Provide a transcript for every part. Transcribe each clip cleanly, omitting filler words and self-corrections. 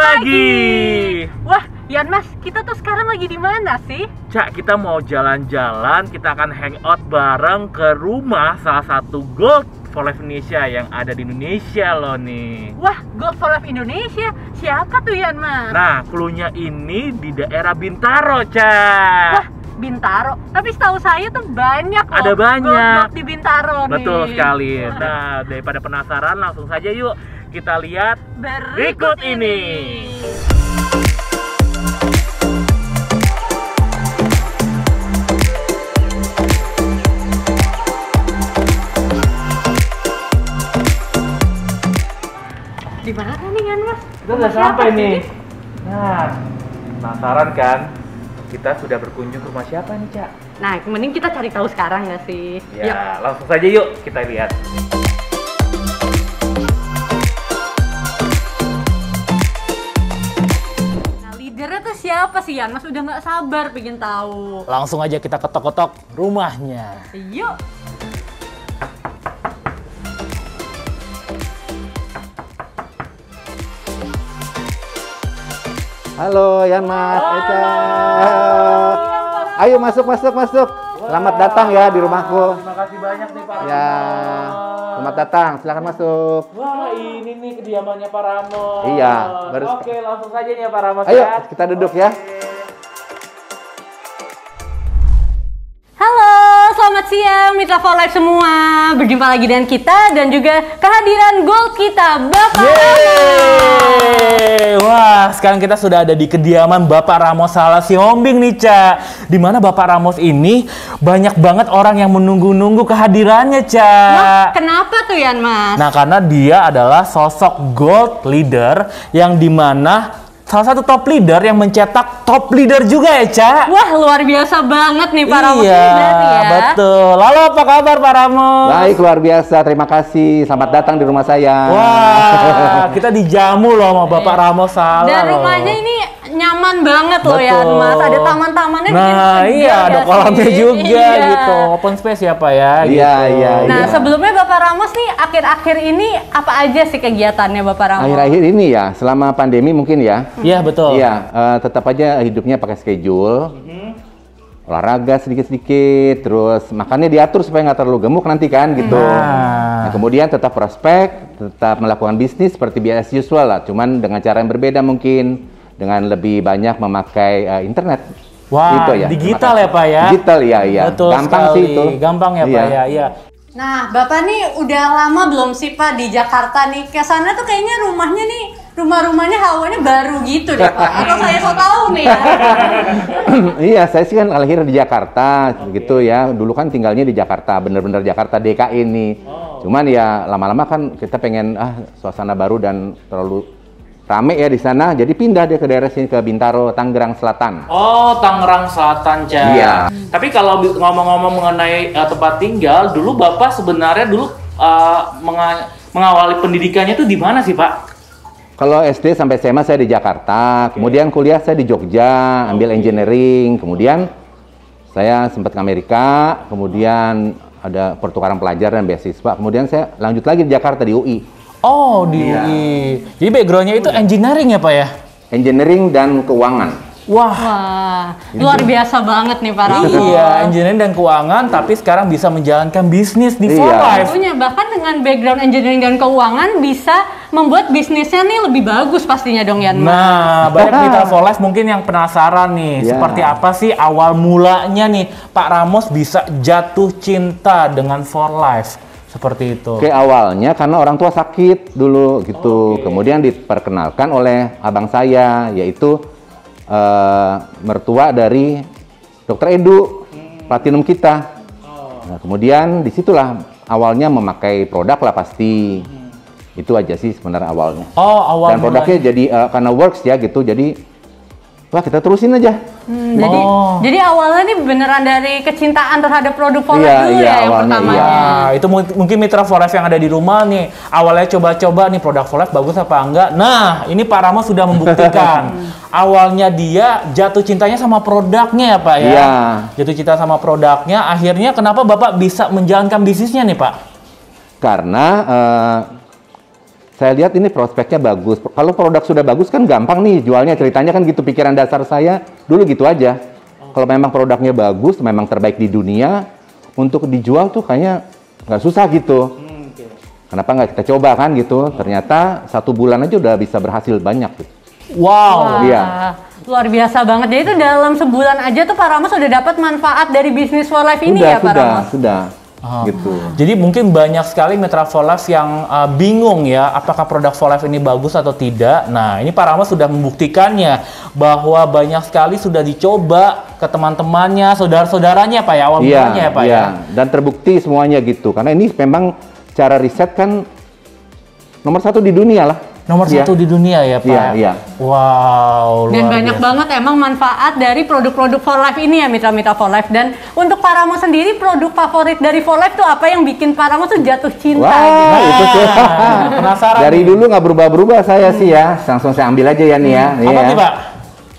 lagi. Wah, Yan Mas, kita tuh sekarang lagi di mana sih? Cak, kita mau jalan-jalan, kita akan hangout bareng ke rumah salah satu Gold for Life Indonesia yang ada di Indonesia loh nih. Wah, Gold for Life Indonesia? Siapa tuh Yan Mas? Nah, cluenya ini di daerah Bintaro, Cak. Wah, Bintaro. Tapi setahu saya tuh banyak loh. Ada banyak. Gold di Bintaro nih. Betul sekali. Nah, daripada penasaran, langsung saja yuk kita lihat berikut ini. Di mana nih Yan Mas? Kita udah sampai nih. Nah, penasaran kan? Kita sudah berkunjung ke rumah siapa nih, Cak? Nah, mending kita cari tahu sekarang nggak sih? Ya, langsung saja yuk kita lihat. Nah, leadernya tuh siapa sih Yan Mas? Udah nggak sabar pengen tahu. Langsung aja kita ketok-ketok rumahnya. Yuk. Halo Yan Mas, Eca. Ayo masuk. Selamat datang ya di rumahku. Terima kasih banyak nih Pak Ramos. Ya, selamat datang. Silakan masuk. Wah, ini nih kediamannya Pak Ramos. Iya, baru. Oke, langsung saja nih ya Pak Ramos. Ayo ya. kita duduk ya. Halo, selamat siang Mitra for Life semua. Berjumpa lagi dengan kita dan juga kehadiran Gold kita, Bapak Yeay! Wah, sekarang kita sudah ada di kediaman Bapak Ramos Salah Siombing nih, Cak. Di mana Bapak Ramos ini banyak banget orang yang menunggu-nunggu kehadirannya, Cak. Wah, kenapa tuh Yan Mas? Nah, karena dia adalah sosok gold leader yang dimana salah satu top leader yang mencetak top leader juga ya, Cak. Wah, luar biasa banget nih Pak Ramos Iya, ini berarti ya. betul. Lalu apa kabar Pak Ramos? Baik, luar biasa. Terima kasih. Selamat datang di rumah saya. Wah, kita dijamu loh sama Bapak Ramos Salah. Dan loh. rumahnya ini nyaman banget loh ya Betul. Mas. Ada taman-tamannya bikin Nah, segar iya, ada nggak kolamnya sih? juga Iya. gitu. Open space ya, Pak ya. Iya, gitu. iya. Nah, sebelumnya Bapak Ramos nih akhir-akhir ini apa aja sih kegiatannya Bapak Ramos? Akhir-akhir ini ya, selama pandemi mungkin ya. Iya, betul. Iya, tetap aja hidupnya pakai schedule. Olahraga sedikit-sedikit, terus makannya diatur supaya nggak terlalu gemuk nanti kan gitu. Nah. Nah, kemudian tetap prospek, tetap melakukan bisnis seperti biasa usual lah, cuman dengan cara yang berbeda mungkin, dengan lebih banyak memakai internet. Wah, Itu ya. digital ya, Pak ya. Digital ya, iya. Betul Gampang sekali. sih itu. Gampang ya, Pak ya. Iya. Nah, Bapak nih udah lama belum sih Pak di Jakarta nih? Kesana tuh kayaknya rumahnya nih, rumah-rumahnya hawanya baru gitu deh Pak. Atau saya so tahu nih ya. Iya, saya sih kan lahir di Jakarta gitu ya. Dulu kan tinggalnya di Jakarta, bener-bener Jakarta DKI ini. Cuman ya lama-lama kan kita pengen suasana baru dan terlalu rame ya di sana. Jadi pindah dia ke daerah sini ke Bintaro, Tangerang Selatan. Oh, Tangerang Selatan, Cak. Iya. Tapi kalau ngomong-ngomong mengenai tempat tinggal, dulu Bapak sebenarnya dulu mengawali pendidikannya itu di mana sih, Pak? Kalau SD sampai SMA saya di Jakarta, kemudian kuliah saya di Jogja, ambil engineering, kemudian saya sempat ke Amerika, kemudian ada pertukaran pelajar dan beasiswa, kemudian saya lanjut lagi di Jakarta di UI. Oh, di UI. Jadi background-nya itu engineering ya, Pak ya? Engineering dan keuangan. Wah. Wah, luar biasa banget nih Pak Ramos. Iya, engineering dan keuangan, tapi sekarang bisa menjalankan bisnis di For Iya. Life. Tentunya bahkan dengan background engineering dan keuangan bisa membuat bisnisnya nih lebih bagus pastinya dong Yan Mas. Nah, banyak mitra For Life mungkin yang penasaran nih, Ya. seperti apa sih awal mulanya nih Pak Ramos bisa jatuh cinta dengan For Life seperti itu. Oke, awalnya karena orang tua sakit dulu gitu, kemudian diperkenalkan oleh abang saya, yaitu mertua dari Dokter Edu, platinum kita. Nah, kemudian disitulah awalnya memakai produk lah pasti. Itu aja sih sebenarnya awalnya. Oh, awal Dan produknya mulanya. jadi karena works ya gitu, jadi wah kita terusin aja. Jadi awalnya nih beneran dari kecintaan terhadap produk For Life Iya, dulu iya, ya yang awalnya pertamanya. Nah, itu mungkin mitra For Life yang ada di rumah nih. Awalnya coba-coba nih produk For Life bagus apa enggak. Nah, ini Pak Ramos sudah membuktikan. Awalnya dia jatuh cintanya sama produknya ya, Pak ya. Iya. Jatuh cinta sama produknya, akhirnya kenapa Bapak bisa menjalankan bisnisnya nih, Pak? Karena saya lihat ini prospeknya bagus. Kalau produk sudah bagus kan gampang nih jualnya, ceritanya kan gitu, pikiran dasar saya dulu gitu aja. Kalau memang produknya bagus, memang terbaik di dunia, untuk dijual tuh kayaknya nggak susah gitu. Kenapa nggak kita coba kan gitu? Ternyata 1 bulan aja udah bisa berhasil banyak gitu. Wow. Iya. Luar biasa banget. Jadi itu dalam sebulan aja tuh Pak Ramos sudah dapat manfaat dari bisnis for life ini ya Pak Ramos? Sudah. Gitu. Jadi mungkin banyak sekali mitra for life yang bingung ya, apakah produk for life ini bagus atau tidak. Nah, ini Pak Ramos sudah membuktikannya bahwa banyak sekali sudah dicoba ke teman-temannya, saudara-saudaranya Pak ya, awal mulanya ya Pak ya. Dan terbukti semuanya gitu. Karena ini memang cara riset kan nomor 1 di dunia lah. Nomor 1 di dunia ya Pak? Iya. Wow, Dan banyak banget emang manfaat dari produk-produk for life ini ya mitra-mitra for life. Dan untuk Pak Ramos sendiri, produk favorit dari for life tuh apa yang bikin Pak Ramos tuh jatuh cinta? Wah, gitu? itu tuh. Penasaran Dari nih. dulu nggak berubah-berubah saya sih ya. Langsung saya ambil aja ya nih ya. Apa ya. sih Pak?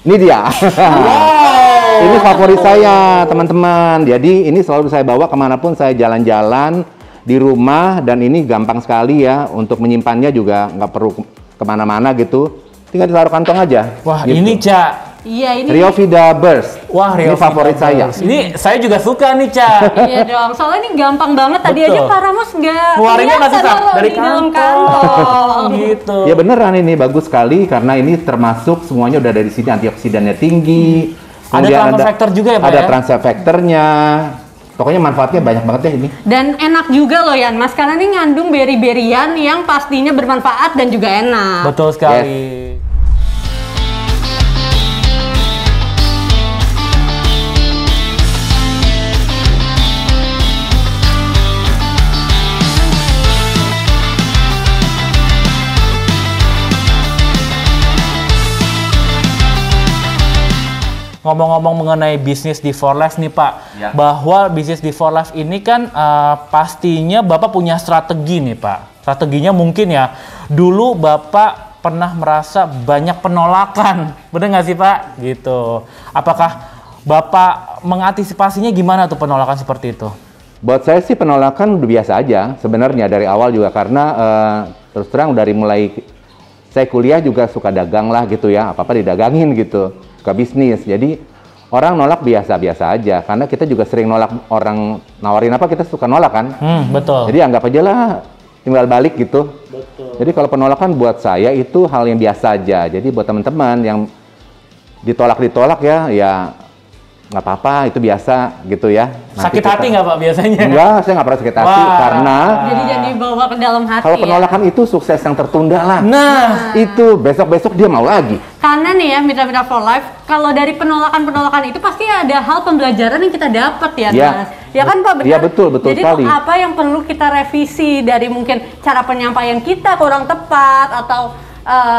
Ini dia. Wow. Ini favorit saya, teman-teman. Jadi ini selalu saya bawa kemanapun saya jalan-jalan di rumah, dan ini gampang sekali ya untuk menyimpannya, juga nggak perlu kemana-mana gitu. Tinggal ditaruh kantong aja. Wah, gitu. ini Ca. Iya ini. Rio Vida Burst. Wah, ini favorit saya. Ini saya juga suka nih Ca. Iya dong, soalnya ini gampang banget. Tadi Betul. aja Pak Ramos nggak Keluarinnya nggak kelihatan susah loh dari di dalam kantong. Gitu. Ya beneran, ini bagus sekali karena ini termasuk semuanya udah dari sini, antioksidannya tinggi. Ada Kemudian transfer factor juga ya Pak ada ya? transfer factornya. Pokoknya manfaatnya banyak banget ya ini. Dan enak juga loh Yan Mas, karena ini ngandung beri-berian yang pastinya bermanfaat dan juga enak. Betul sekali. Ngomong-ngomong mengenai bisnis di For Life nih Pak, Ya. bahwa bisnis di For Life ini kan pastinya Bapak punya strategi nih Pak. Strateginya mungkin ya, dulu Bapak pernah merasa banyak penolakan, bener nggak sih Pak? Gitu. Apakah Bapak mengantisipasinya gimana tuh penolakan seperti itu? Buat saya sih penolakan udah biasa aja sebenarnya dari awal juga, karena terus terang dari mulai saya kuliah juga suka dagang lah gitu ya, apa-apa didagangin gitu, suka bisnis. Jadi orang nolak biasa-biasa aja, karena kita juga sering nolak orang nawarin apa, kita suka nolak kan. Betul. Jadi anggap aja lah, tinggal balik gitu. Betul. Jadi kalau penolakan buat saya itu hal yang biasa aja. Jadi buat teman-teman yang ditolak ya nggak apa-apa, itu biasa gitu ya. Nanti Sakit hati nggak Pak biasanya? Enggak, saya nggak pernah sakit hati. Wah. Karena Jadi dibawa ke dalam hati kalau ya. penolakan itu sukses yang tertunda lah. Nah, Itu besok-besok dia mau lagi. Karena nih ya mitra-mitra for life, kalau dari penolakan-penolakan itu pasti ada hal pembelajaran yang kita dapat ya Iya. Mas. Ya kan Pak, benar? Iya, betul Jadi sekali. tuh apa yang perlu kita revisi dari mungkin cara penyampaian kita kurang tepat atau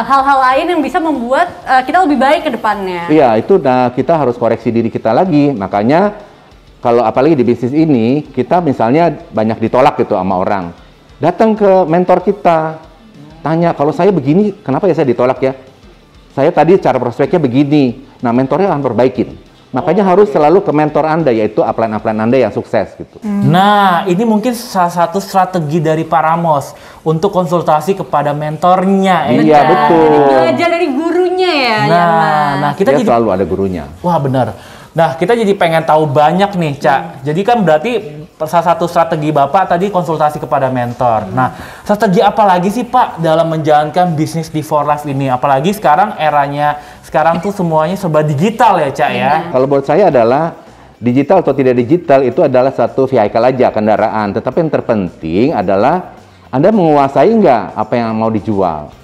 hal-hal lain yang bisa membuat kita lebih baik ke depannya. Iya, itu kita harus koreksi diri kita lagi. Makanya kalau apalagi di bisnis ini, kita misalnya banyak ditolak gitu sama orang. Datang ke mentor kita, tanya, kalau saya begini, kenapa ya saya ditolak ya? Saya tadi cara prospeknya begini. Nah, mentornya akan perbaikin. Makanya harus selalu ke mentor Anda, yaitu upline-upline Anda yang sukses gitu. Nah, ini mungkin salah satu strategi dari Pak Ramos untuk konsultasi kepada mentornya. Iya, Benar. betul. Jadi belajar dari gurunya ya, ya Mas. Nah, kita Dia jadi selalu ada gurunya. wah benar. Nah, kita jadi pengen tahu banyak nih, Cak. Jadi kan berarti salah satu strategi Bapak tadi konsultasi kepada mentor. Nah, strategi apa lagi sih Pak dalam menjalankan bisnis di For Life ini? Apalagi sekarang eranya, sekarang tuh semuanya serba digital ya, Cak ya? Kalau buat saya adalah digital atau tidak digital itu adalah satu vehicle aja, kendaraan. Tetapi yang terpenting adalah Anda menguasai nggak apa yang mau dijual.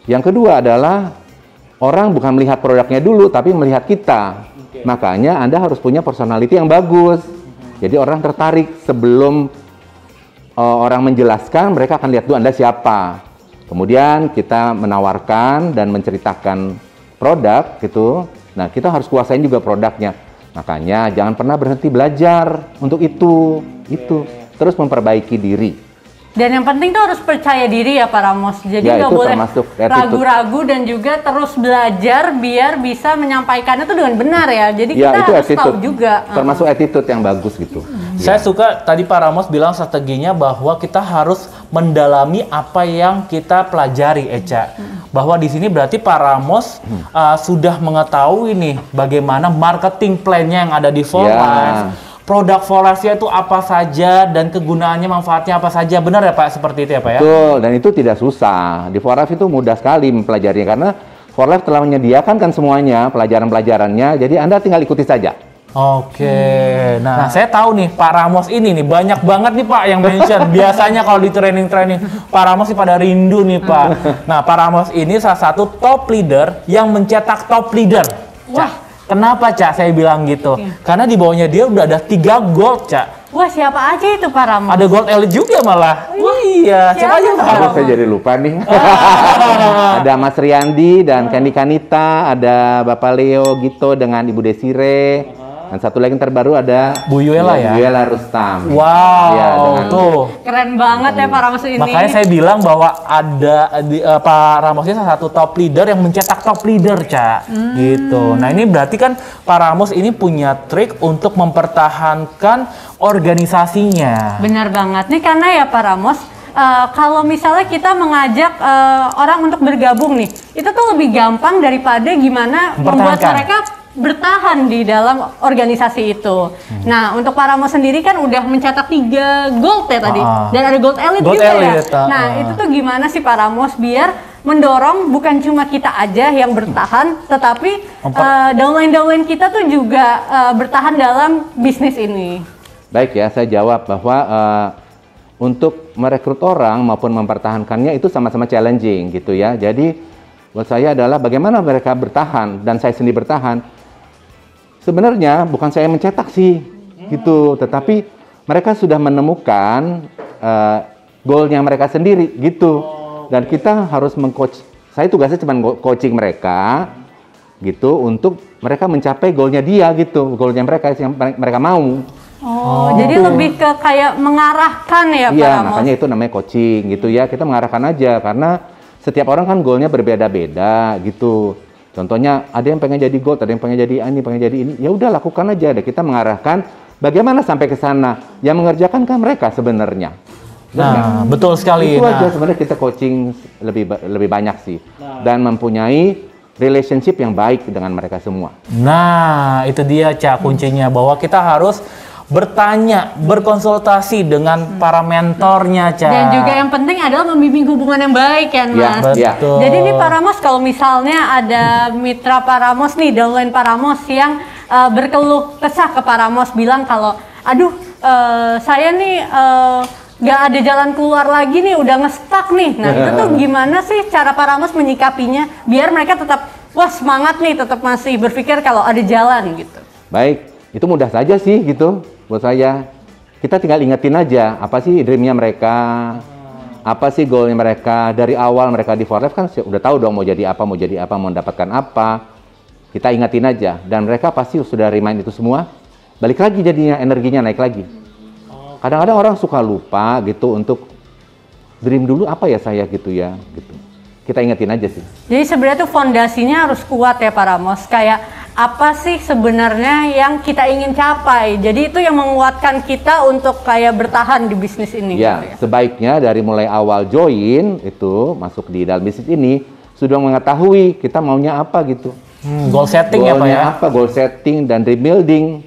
Yang kedua adalah orang bukan melihat produknya dulu, tapi melihat kita. Makanya Anda harus punya personality yang bagus. Jadi orang tertarik sebelum orang menjelaskan, mereka akan lihat dulu Anda siapa. Kemudian kita menawarkan dan menceritakan produk gitu. Nah, kita harus kuasain juga produknya. Makanya jangan pernah berhenti belajar untuk itu. Terus memperbaiki diri. Dan yang penting tuh harus percaya diri ya Pak Ramos. Jadi Ya, nggak itu boleh termasuk attitude. ragu-ragu dan juga terus belajar biar bisa menyampaikannya tuh dengan benar ya. Jadi Ya, kita itu harus tahu attitude. juga. Termasuk attitude yang bagus gitu. Saya suka tadi Pak Ramos bilang strateginya bahwa kita harus mendalami apa yang kita pelajari, Eca. Bahwa di sini berarti Pak Ramos sudah mengetahui nih bagaimana marketing plan-nya yang ada di For Ya. Life. Produk For Life-nya itu apa saja dan kegunaannya, manfaatnya apa saja. Benar ya Pak? Seperti itu ya Pak ya? Betul, dan itu tidak susah. Di For Life itu mudah sekali mempelajarinya karena For Life telah menyediakan kan semuanya pelajaran-pelajarannya. Jadi Anda tinggal ikuti saja. Oke, nah saya tahu nih Pak Ramos ini nih banyak banget nih Pak yang mention. Biasanya kalau di training-training Pak Ramos sih pada rindu nih Pak. Nah Pak Ramos ini salah satu top leader yang mencetak top leader. Cak, kenapa Cak saya bilang gitu? Karena di bawahnya dia udah ada 3 gold Cak. Wah, siapa aja itu Pak Ramos? Ada gold elite juga malah. Iya, siapa aja Pak? Aduh, saya jadi lupa nih. Ada Mas Riyandi dan Candy Kanita, ada Bapak Leo Gito dengan Ibu Desire. Dan satu lagi yang terbaru ada Bu Yuela ya? Bu Yuela Rustam. Wow, Iya, dengan- tuh. Keren banget ya Pak Ramos ini. Makanya saya bilang bahwa ada Pak Ramos ini salah satu top leader yang mencetak top leader, Cak. Gitu. Nah, ini berarti kan Pak Ramos ini punya trik untuk mempertahankan organisasinya. Benar banget nih, karena ya Pak Ramos, kalau misalnya kita mengajak orang untuk bergabung nih, itu tuh lebih gampang daripada gimana membuat Mempertahankan. mereka bertahan di dalam organisasi itu. Nah, untuk Pak Ramos sendiri kan udah mencetak 3 gold ya tadi, dan ada gold elite Gold juga elite, ya. Nah, itu tuh gimana sih Pak Ramos biar mendorong bukan cuma kita aja yang bertahan, tetapi downline-downline kita tuh juga bertahan dalam bisnis ini. Baik ya, saya jawab bahwa untuk merekrut orang maupun mempertahankannya itu sama-sama challenging gitu ya. Jadi buat saya adalah bagaimana mereka bertahan dan saya sendiri bertahan. Sebenarnya bukan saya yang mencetak sih gitu, tetapi mereka sudah menemukan goalnya mereka sendiri gitu. Dan kita harus mengcoach. Saya tugasnya cuma coaching mereka gitu untuk mereka mencapai goalnya dia gitu, goalnya mereka yang mereka mau. Jadi lebih ke kayak mengarahkan ya Pak Iya, Ramos. makanya itu namanya coaching gitu ya. Kita mengarahkan aja karena setiap orang kan goalnya berbeda-beda gitu. Contohnya ada yang pengen jadi gold, ada yang pengen jadi ini, pengen jadi ini. Ya udah lakukan aja deh. Kita mengarahkan bagaimana sampai ke sana. Yang mengerjakan kan mereka sebenarnya. Nah, betul sekali. Itu aja sebenarnya kita coaching lebih banyak sih. Dan mempunyai relationship yang baik dengan mereka semua. Nah, itu dia Cak kuncinya bahwa kita harus bertanya, berkonsultasi dengan para mentornya, Cak. Dan juga yang penting adalah membimbing hubungan yang baik kan, Mas. Ya. Betul. Jadi nih Pak Ramos, kalau misalnya ada mitra Pak Ramos nih, downline Pak Ramos yang berkeluh kesah ke Pak Ramos bilang kalau, aduh saya nih nggak ada jalan keluar lagi nih, udah ngestak nih. Nah itu tuh gimana sih cara Pak Ramos menyikapinya biar mereka tetap wah semangat nih, tetap masih berpikir kalau ada jalan gitu. Baik, itu mudah saja sih gitu buat saya. Kita tinggal ingetin aja apa sih dreamnya mereka, apa sih goalnya mereka. Dari awal mereka di For Life kan udah tahu dong mau jadi apa, mau mendapatkan apa. Kita ingetin aja dan mereka pasti sudah remind itu semua. Balik lagi jadinya, energinya naik lagi. Kadang-kadang orang suka lupa gitu untuk dream dulu apa ya saya gitu ya gitu. Kita ingetin aja sih. Jadi sebenarnya tuh fondasinya harus kuat ya Pak Ramos. Kayak apa sih sebenarnya yang kita ingin capai. Jadi itu yang menguatkan kita untuk kayak bertahan di bisnis ini. Ya, gitu ya. sebaiknya dari mulai awal join itu masuk di dalam bisnis ini sudah mengetahui kita maunya apa gitu. Goal setting ya Pak Goalnya ya. apa, goal setting dan rebuilding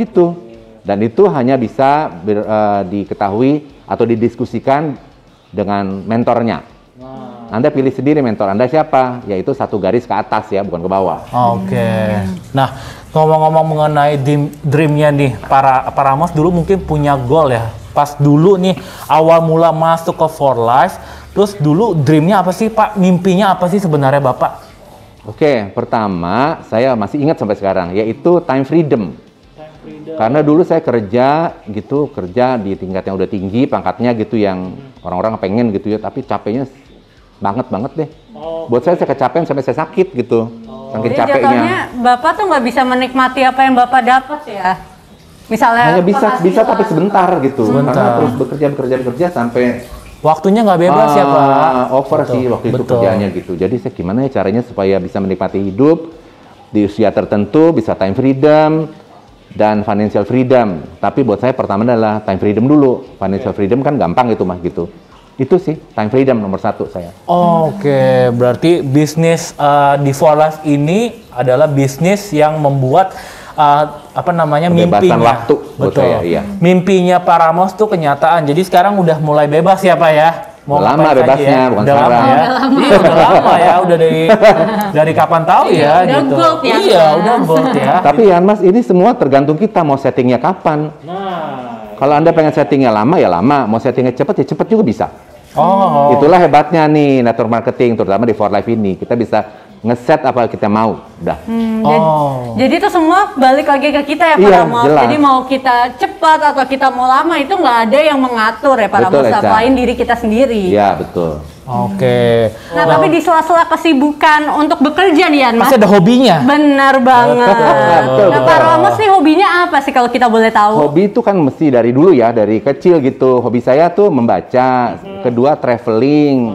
itu. Dan itu hanya bisa diketahui atau didiskusikan dengan mentornya. Anda pilih sendiri mentor Anda siapa, yaitu satu garis ke atas ya, bukan ke bawah. Oke. Nah, ngomong-ngomong mengenai dreamnya nih, para Ramos dulu mungkin punya goal ya. Pas dulu nih awal mula masuk ke For Life, terus dulu dreamnya apa sih Pak? Mimpinya apa sih sebenarnya Bapak? Oke, pertama saya masih ingat sampai sekarang, yaitu time freedom. Karena dulu saya kerja di tingkat yang udah tinggi, pangkatnya gitu yang orang-orang pengen gitu ya, tapi capeknya banget deh. Buat saya kecapean sampai saya sakit gitu. Saking Jadi capeknya. jatuhnya Bapak tuh nggak bisa menikmati apa yang Bapak dapat ya. Misalnya Hanya bisa tapi sebentar gitu. Sebentar. Karena terus bekerja sampai Waktunya nggak bebas ya Pak? Over Betul, sih waktu itu betul. kerjaannya gitu. Jadi saya gimana ya caranya supaya bisa menikmati hidup di usia tertentu, bisa time freedom dan financial freedom. Tapi buat saya pertama adalah time freedom dulu. Financial freedom kan gampang itu mah gitu. Itu sih time freedom nomor 1 saya. Oke, berarti bisnis di For Life ini adalah bisnis yang membuat apa namanya Kebebasan mimpinya. waktu buat Betul. saya, iya. Mimpinya Pak Ramos tuh kenyataan. Jadi sekarang udah mulai bebas ya Pak ya. Udah lama ngapain saja bebasnya, bukan udah lama sekarang. ya. Iya, udah lama ya, udah dari kapan tahu ya Udah gitu. gold ya, Iya, Mas. udah gold ya. Tapi ya Mas, ini semua tergantung kita mau settingnya kapan. Nah. Kalau Anda pengen settingnya lama ya lama, mau settingnya cepat ya cepat juga bisa. Oh. Itulah hebatnya nih network marketing, terutama di For Life ini. Kita bisa ngeset apa kita mau, udah. Jadi itu semua balik lagi ke kita ya Pak Iya, Ramos. jelas. Jadi mau kita cepat atau kita mau lama itu nggak ada yang mengatur ya Pak Betul, Ramos, Eca. selain diri kita sendiri. Iya, betul. Oke. Nah tapi di sela-sela kesibukan untuk bekerja nih Yan, Mas. Pasti ada hobinya. Benar banget. Betul, Nah betul. Pak Ramos nih hobinya apa sih kalau kita boleh tahu? Hobi itu kan mesti dari dulu ya, dari kecil gitu. Hobi saya tuh membaca, kedua traveling,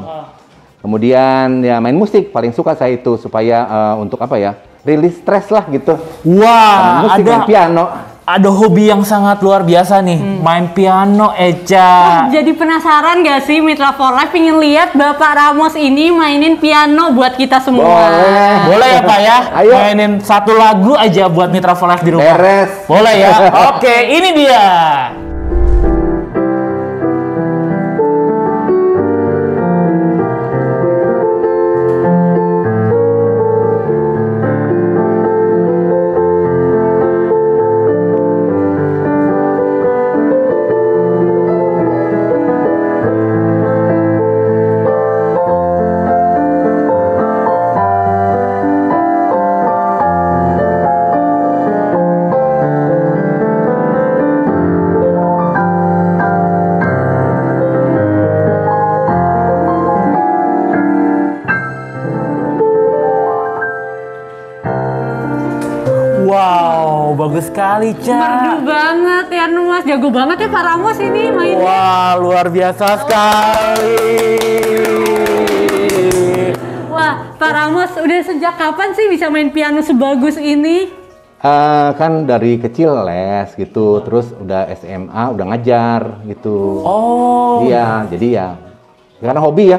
kemudian ya main musik. Paling suka saya itu supaya untuk apa ya, rilis stres lah gitu. Wah, Main musik, main piano. ada hobi yang sangat luar biasa nih, main piano, Eca. Jadi penasaran gak sih Mitra For Life pengen lihat Bapak Ramos ini mainin piano buat kita semua? Boleh. Boleh ya Pak ya? Ayo. Mainin satu lagu aja buat Mitra For Life di rumah. Beres. Boleh ya? Oke, ini dia. Wow, bagus sekali, Ca. Merdu banget ya Mas, jago banget ya Pak Ramos ini mainnya. Wah, luar biasa sekali. Wah, Pak Ramos udah sejak kapan sih bisa main piano sebagus ini? Kan dari kecil les gitu, terus udah SMA udah ngajar gitu. Oh, Iya, jadi ya karena hobi ya,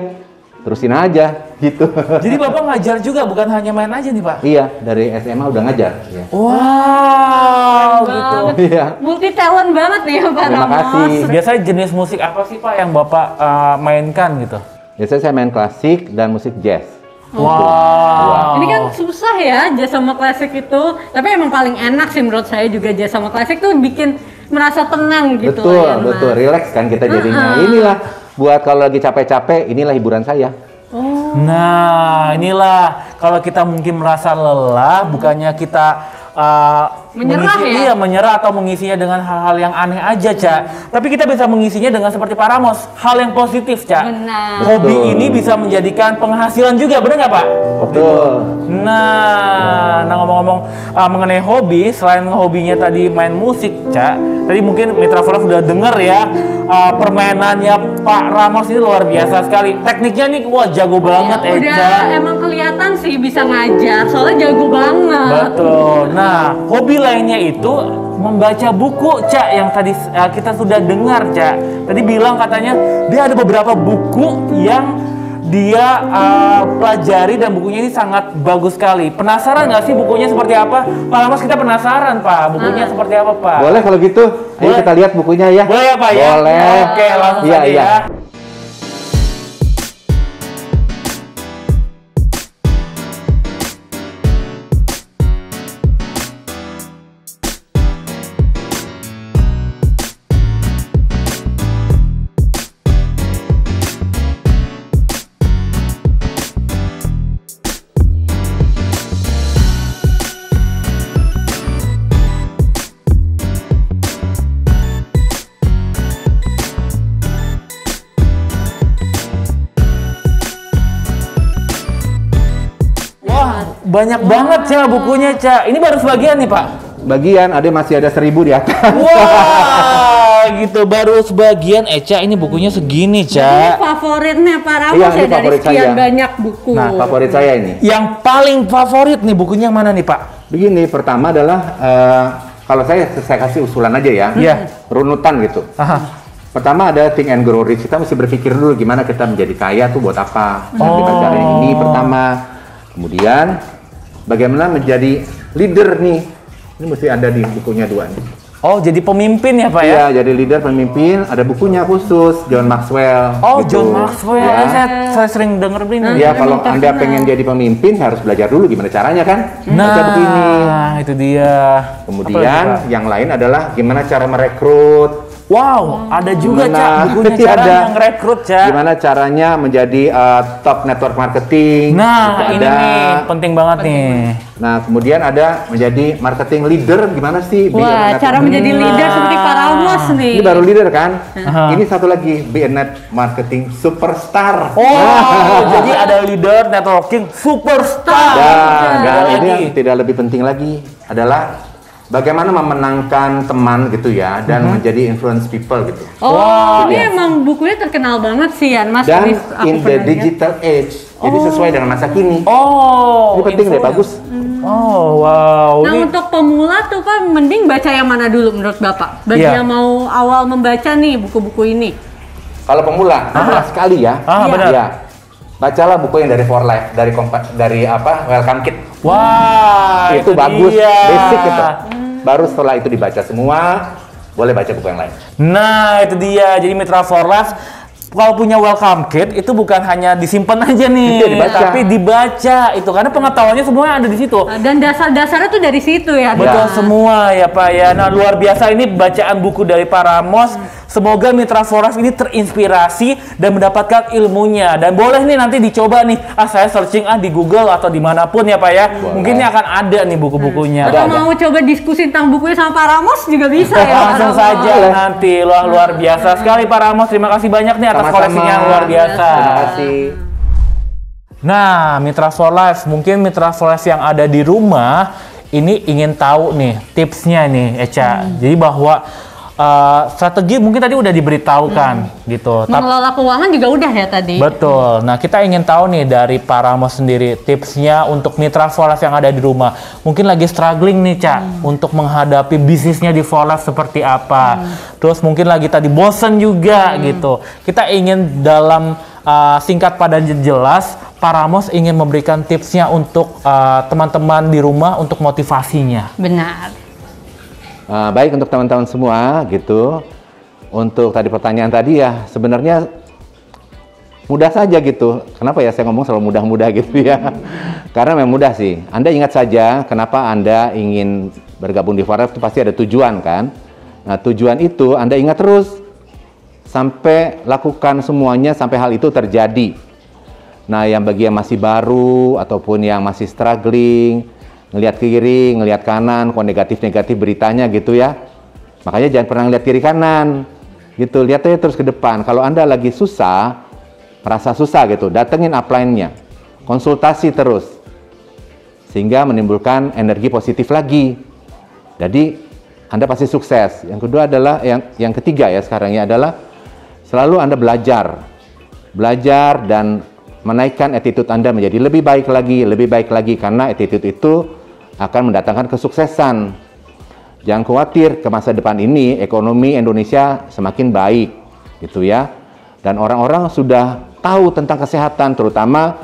terusin aja gitu. jadi Bapak ngajar juga, bukan hanya main aja nih, Pak? Iya, dari SMA udah ngajar. Ya. Wow, gitu. Iya. Multi talent banget nih ya Pak Terima Ramos. kasih. Biasanya jenis musik apa sih, Pak, yang Bapak mainkan gitu? Biasanya saya main klasik dan musik jazz. Wow. Ini kan susah ya jazz sama klasik itu, tapi emang paling enak sih menurut saya juga jazz sama klasik tuh bikin merasa tenang gitu. Betul, ya, Mas. betul. Relax kan kita jadinya. Inilah buat kalau lagi capek-capek, inilah hiburan saya. Nah, inilah kalau kita mungkin merasa lelah, bukannya kita Menyerah ya? Iya, menyerah atau mengisinya dengan hal-hal yang aneh aja, Ca. Tapi kita bisa mengisinya dengan seperti Pak Ramos, hal yang positif, Ca. Benar. Hobi Betul. ini bisa menjadikan penghasilan juga, benar nggak, Pak? Betul. Nah ngomong-ngomong mengenai hobi, selain hobinya tadi main musik, Ca, tadi mungkin Mitra For Life udah denger ya, permainannya Pak Ramos ini luar biasa sekali. Tekniknya nih, wah jago banget, Ya, udah Eca. emang kelihatan sih bisa ngajar, soalnya jago banget. Betul. Nah, hobi lainnya itu membaca buku, Ca, yang tadi kita sudah dengar, Ca. Tadi bilang katanya dia ada beberapa buku yang dia pelajari dan bukunya ini sangat bagus sekali. Penasaran nggak sih bukunya seperti apa? Pak Ramos, kita penasaran, Pak. Bukunya seperti apa, Pak? Boleh kalau gitu. Ayo Boleh. kita lihat bukunya ya. Boleh ya, Pak ya? Boleh. Oke, langsung Iya, saja iya. ya. Wah, banyak banget, Ca, bukunya, Ca. Ini baru sebagian nih, Pak. Bagian ada masih ada 1000 di atas. Wow, gitu. Baru sebagian Eca ini bukunya segini, Ini Ca. favoritnya Pak Ramos Iya, ya ini dari favorit sekian saya. banyak buku. Nah, favorit saya ini. Yang paling favorit nih bukunya yang mana nih, Pak? Begini, pertama adalah kalau saya kasih usulan aja ya. Iya. Runutan gitu. Aha. Pertama ada Think and Grow Rich. Kita mesti berpikir dulu gimana kita menjadi kaya tuh buat apa. Kita cara ini pertama. Kemudian bagaimana menjadi leader nih. Ini mesti ada di bukunya 2 nih. Oh, jadi pemimpin ya, Pak ya? Iya, jadi leader pemimpin. Ada bukunya khusus John Maxwell. Oh, gitu. John Maxwell. Ya. Saya sering denger ini. Ya, kalau Anda pengen jadi pemimpin harus belajar dulu gimana caranya kan. Baca buku ini. Nah, itu dia. Kemudian yang lain adalah gimana cara merekrut. Wow, ada juga, Gimana? Ca, bukunya Iya, cara ada. yang rekrut, Ca. Gimana caranya menjadi top network marketing. Nah, Itu ini ada. nih, penting banget nih. Nah, kemudian ada menjadi marketing leader. Gimana sih? Be a Wah, net- cara menjadi leader seperti Pak Ramos nih. Ini baru leader kan? Aha. Ini satu lagi, be a net marketing superstar. Oh, jadi ada leader networking superstar. Dan Ada ini lagi. yang tidak lebih penting lagi adalah bagaimana memenangkan teman gitu ya dan menjadi influence people gitu. Oh, Gitu ini ya. emang bukunya terkenal banget sih Yan, Mas. Dan Ini aku in the pernah lihat. digital age, jadi sesuai dengan masa kini. Oh, Ini penting deh, influence. bagus. Oh, wow. Nah, Ini untuk pemula tuh Pak, mending baca yang mana dulu menurut Bapak? Bagi Iya. yang mau awal membaca nih buku-buku ini. Kalau pemula sekali ya. benar. Ya. Bacalah buku yang dari For Life, dari apa? Welcome Kit. wah, itu bagus, dia. basic gitu. Baru setelah itu dibaca semua, boleh baca buku yang lain. Nah, itu dia. Jadi Mitra for Life kalau punya welcome kit itu bukan hanya disimpan aja nih, Iya, dibaca. tapi dibaca itu karena pengetahuannya semuanya ada di situ. Dan dasar-dasarnya tuh dari situ ya. Betul Nah. semua ya Pak ya. Nah, luar biasa ini bacaan buku dari Pak Ramos. Semoga Mitra Foras ini terinspirasi dan mendapatkan ilmunya. Dan boleh nih nanti dicoba nih. Saya searching di Google atau dimanapun ya Pak ya. Boleh. Mungkin ini akan ada nih buku-bukunya. Atau mau coba diskusi tentang bukunya sama Pak Ramos juga bisa ya. Pak Langsung Ramos. saja nanti. Luar biasa sekali Pak Ramos. Terima kasih banyak nih atas Sama-sama. koleksinya yang luar biasa. Terima kasih. Nah, Mitra for Life, mungkin Mitra for Life yang ada di rumah ini ingin tahu nih tipsnya nih, Eca. Jadi bahwa strategi mungkin tadi udah diberitahukan gitu. Mengelola keuangan juga udah ya tadi. Betul. Nah, kita ingin tahu nih dari Pak Ramos sendiri tipsnya untuk Mitra for Life yang ada di rumah. Mungkin lagi struggling nih, Ca, untuk menghadapi bisnisnya di for Life seperti apa. Terus mungkin lagi tadi bosen juga gitu. Kita ingin dalam singkat padat jelas, Pak Ramos ingin memberikan tipsnya untuk teman-teman di rumah untuk motivasinya. Benar. Baik untuk teman-teman semua gitu. Untuk tadi pertanyaan tadi ya sebenarnya mudah saja gitu. Kenapa ya saya ngomong selalu mudah-mudah gitu ya? Karena memang mudah sih. Anda ingat saja kenapa Anda ingin bergabung di Forex itu pasti ada tujuan kan? Nah, tujuan itu Anda ingat terus sampai lakukan semuanya sampai hal itu terjadi. Nah, yang bagi yang masih baru ataupun yang masih struggling, ngelihat kiri, ngelihat kanan, kok negatif-negatif beritanya gitu ya. Makanya jangan pernah ngelihat kiri kanan. Gitu, lihat aja terus ke depan. Kalau Anda lagi susah, merasa susah gitu, datengin upline-nya. Konsultasi terus. Sehingga menimbulkan energi positif lagi. Jadi, Anda pasti sukses. Yang kedua adalah, yang ketiga ya sekarang ya adalah selalu Anda belajar. Belajar dan menaikkan attitude Anda menjadi lebih baik lagi karena attitude itu akan mendatangkan kesuksesan. Jangan khawatir, ke masa depan ini ekonomi Indonesia semakin baik gitu ya. Dan orang-orang sudah tahu tentang kesehatan, terutama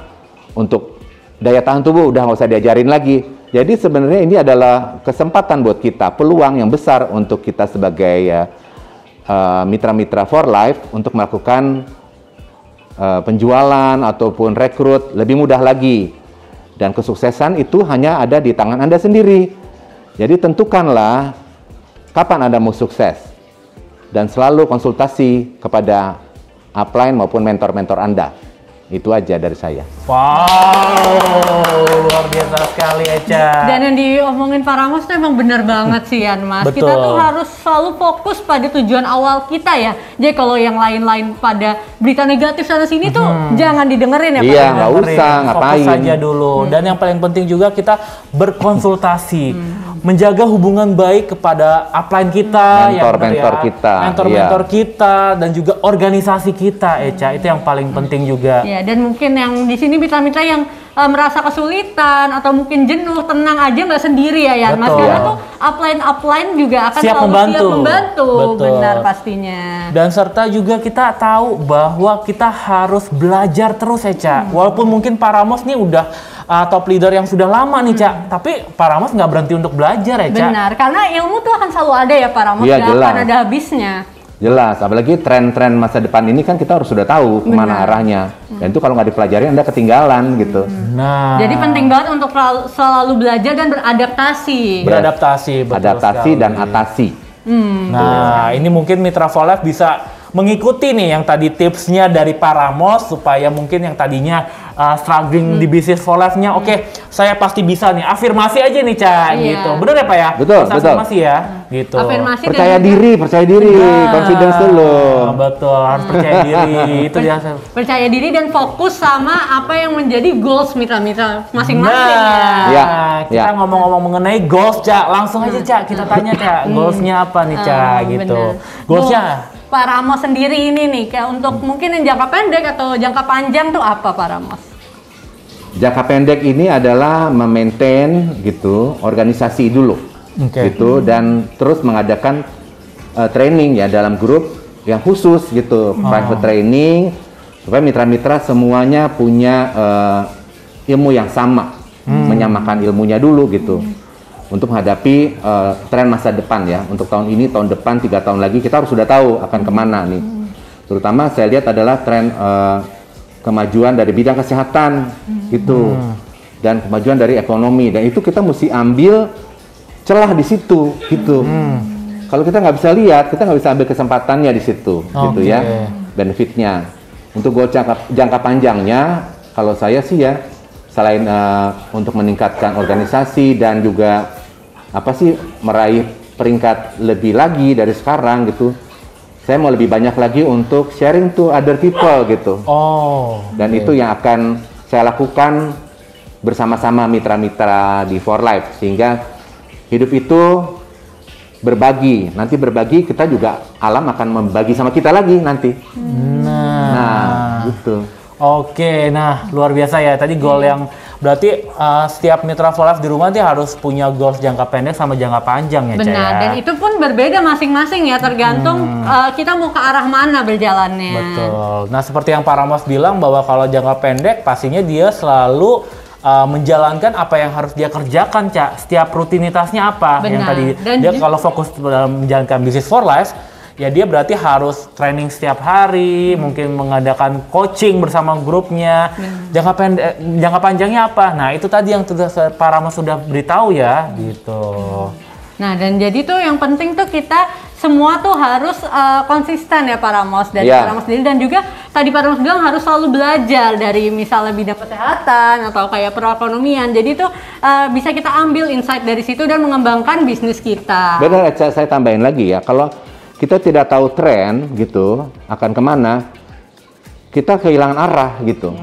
untuk daya tahan tubuh udah nggak usah diajarin lagi. Jadi sebenarnya ini adalah kesempatan buat kita, peluang yang besar untuk kita sebagai mitra-mitra for life untuk melakukan penjualan ataupun rekrut lebih mudah lagi. Dan kesuksesan itu hanya ada di tangan Anda sendiri. Jadi tentukanlah kapan Anda mau sukses. Dan selalu konsultasi kepada upline maupun mentor-mentor Anda. Itu aja dari saya. Wow, luar biasa sekali Eca. Dan yang diomongin Pak Ramos tuh emang bener banget sih Yan Mas. Betul. Kita tuh harus selalu fokus pada tujuan awal kita ya. Jadi kalau yang lain-lain pada berita negatif sana sini tuh jangan didengerin ya Pak. Iya, nggak Dengerin, usah, ngapain. Fokus saja dulu. Dan yang paling penting juga kita berkonsultasi, menjaga hubungan baik kepada upline kita, Mentor-mentor kita, mentor-mentor kita, dan juga organisasi kita, Eca. Itu yang paling penting juga. Ya, dan mungkin yang di sini mitra-mitra yang merasa kesulitan atau mungkin jenuh, tenang aja, nggak sendiri ya Yan Mas. Betul. Karena tuh upline juga akan Siap selalu membantu. siap membantu. Betul. Benar pastinya. Dan serta juga kita tahu bahwa kita harus belajar terus ya, Ca. Walaupun mungkin Pak Ramos nih udah top leader yang sudah lama nih, Ca. Tapi Pak Ramos nggak berhenti untuk belajar ya, Ca. Benar, karena ilmu tuh akan selalu ada ya Pak Ramos, Iya, nggak jelas. akan ada habisnya. Jelas, apalagi tren-tren masa depan ini kan kita harus sudah tahu kemana arahnya. Dan itu kalau nggak dipelajari Anda ketinggalan gitu. Nah, Jadi penting banget untuk selalu belajar dan beradaptasi. beradaptasi, betul Adaptasi sekali. dan atasi. Nah, ini mungkin Mitra For Life bisa mengikuti nih yang tadi tipsnya dari Pak Ramos supaya mungkin yang tadinya struggling di bisnis for life-nya, oke, saya pasti bisa nih. Afirmasi aja nih, Ca, Iya. gitu. Bener ya, Pak ya? Betul, Bisa betul. Afirmasi ya, gitu. Afirmasi dan Percaya juga diri, confidence dulu. Nah, betul, harus percaya diri. Itu dia. percaya diri dan fokus sama apa yang menjadi goals mitra-mitra masing-masing Nah, Ya, kita ya. ngomong-ngomong mengenai goals, Ca. Langsung aja, Ca, kita tanya, Ca. Goalsnya apa nih, Ca, gitu. Benar. Goalsnya? Pak Ramos sendiri ini nih, kayak untuk mungkin yang jangka pendek atau jangka panjang tuh apa Pak Ramos? Jangka pendek ini adalah memaintain gitu organisasi dulu, Oke. gitu, dan terus mengadakan training ya dalam grup yang khusus gitu, private training supaya mitra-mitra semuanya punya ilmu yang sama, menyamakan ilmunya dulu gitu. Untuk menghadapi tren masa depan ya, untuk tahun ini, tahun depan, 3 tahun lagi kita harus sudah tahu akan kemana nih. Terutama saya lihat adalah tren kemajuan dari bidang kesehatan gitu, dan kemajuan dari ekonomi, dan itu kita mesti ambil celah di situ gitu. Kalau kita nggak bisa lihat, kita nggak bisa ambil kesempatannya di situ, gitu ya, benefitnya. Untuk goal jangka panjangnya, kalau saya sih ya, selain untuk meningkatkan organisasi dan juga apa sih meraih peringkat lebih lagi dari sekarang gitu, saya mau lebih banyak lagi untuk sharing to other people gitu. Oh. Dan itu yang akan saya lakukan bersama-sama mitra-mitra di For Life, sehingga hidup itu berbagi. Nanti berbagi, kita juga alam akan membagi sama kita lagi nanti. Nah, gitu. Oke, nah luar biasa ya. Tadi goal yang berarti setiap mitra For Life di rumah dia harus punya goals jangka pendek sama jangka panjang ya, Ca, Benar, ya? dan itu pun berbeda masing-masing ya, tergantung kita mau ke arah mana berjalannya. Betul. Nah, seperti yang Pak Ramos bilang bahwa kalau jangka pendek pastinya dia selalu menjalankan apa yang harus dia kerjakan, Ca. Setiap rutinitasnya apa yang Benar. tadi Dan dia kalau fokus dalam menjalankan bisnis For Life, ya dia berarti harus training setiap hari, mungkin mengadakan coaching bersama grupnya. Jangka panjangnya apa? Nah, itu tadi yang sudah Pak Ramos sudah beritahu ya, gitu. Nah, dan jadi tuh yang penting tuh kita semua tuh harus konsisten ya Pak Ramos, dari Iya. Pak Ramos sendiri, dan juga tadi Pak Ramos bilang harus selalu belajar dari misalnya bidang kesehatan atau kayak perekonomian. Jadi tuh bisa kita ambil insight dari situ dan mengembangkan bisnis kita. Benar, saya tambahin lagi ya, kalau kita tidak tahu tren gitu akan kemana, kita kehilangan arah gitu.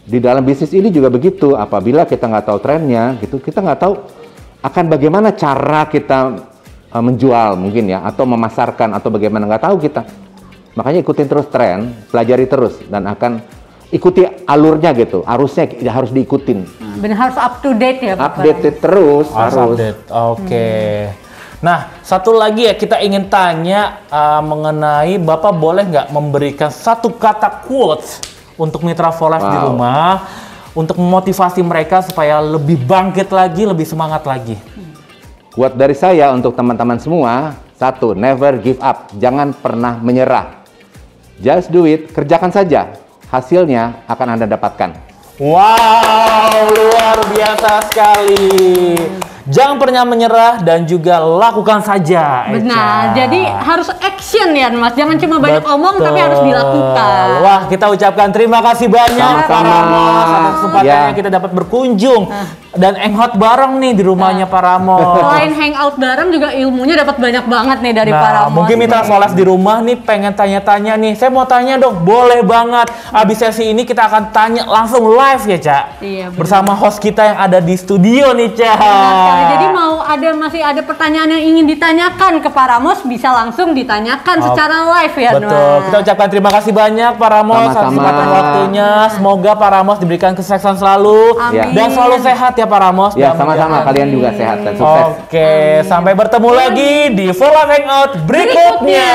Di dalam bisnis ini juga begitu. Apabila kita nggak tahu trennya gitu, kita nggak tahu akan bagaimana cara kita menjual mungkin ya, atau memasarkan, atau bagaimana, nggak tahu kita. Makanya ikutin terus tren, pelajari terus, dan akan ikuti alurnya gitu. Arusnya harus diikutin. Benar, harus up to date ya Pak. Updated terus, Harus harus. update. Oke. Nah, satu lagi ya, kita ingin tanya mengenai Bapak boleh nggak memberikan satu kata quotes untuk mitra For Life di Wow. rumah untuk memotivasi mereka supaya lebih bangkit lagi, lebih semangat lagi. Quote dari saya untuk teman-teman semua, satu, never give up, jangan pernah menyerah. Just do it, kerjakan saja, hasilnya akan Anda dapatkan. Wow, luar biasa sekali. Jangan pernah menyerah dan juga lakukan saja. Benar, Eca. jadi harus action ya Mas, jangan cuma banyak omong tapi harus Betul. dilakukan. Wah, kita ucapkan terima kasih banyak Pak Sama-sama. Ramos atas kesempatannya kita dapat berkunjung dan hangout bareng nih di rumahnya Pak Ramos. Selain hangout bareng juga ilmunya dapat banyak banget nih dari Pak Ramos. Mungkin Mitra Solef di rumah nih pengen tanya-tanya nih. Saya mau tanya dong, boleh banget. Abis sesi ini kita akan tanya langsung live ya, Cak. Iya, bersama host kita yang ada di studio nih, Cak. Jadi masih ada pertanyaan yang ingin ditanyakan ke Pak Ramos, bisa langsung ditanyakan secara live ya. Betul. Kita ucapkan terima kasih banyak Pak Ramos atas kesempatan waktunya. Semoga Pak Ramos diberikan kesuksesan selalu. Amin. Dan selalu sehat ya Pak Ramos. Ya, sama-sama, kalian juga sehat dan sukses. Oke, sampai bertemu lagi di For Life Hangout berikutnya.